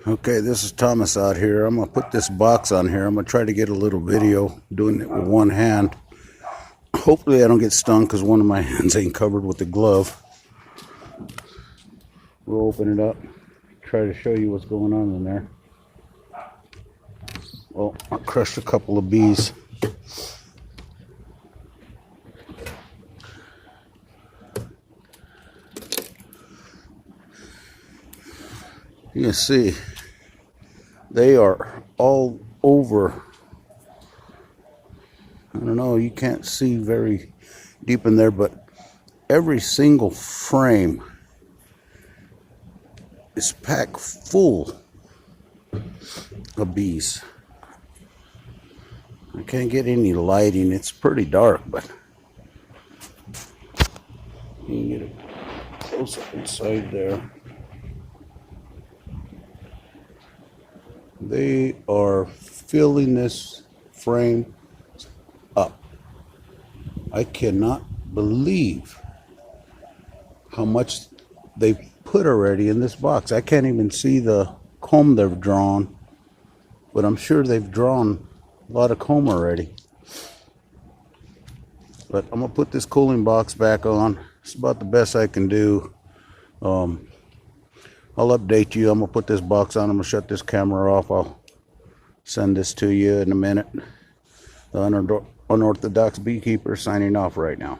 Okay, this is Thomas out here. I'm going to put this box on here. I'm going to try to get a little video doing it with one hand. Hopefully I don't get stung because one of my hands ain't covered with the glove. We'll open it up, try to show you what's going on in there. Well, I crushed a couple of bees. You can see they are all over. I don't know, you can't see very deep in there, but every single frame is packed full of bees. I can't get any lighting. It's pretty dark, but you can get it close up inside there. They are filling this frame up. I cannot believe how much they've put already in this box. I can't even see the comb they've drawn, but I'm sure they've drawn a lot of comb already. But I'm gonna put this cooling box back on. It's about the best I can do. I'll update you. I'm gonna put this box on. I'm gonna shut this camera off. I'll send this to you in a minute. The unorthodox beekeeper signing off right now.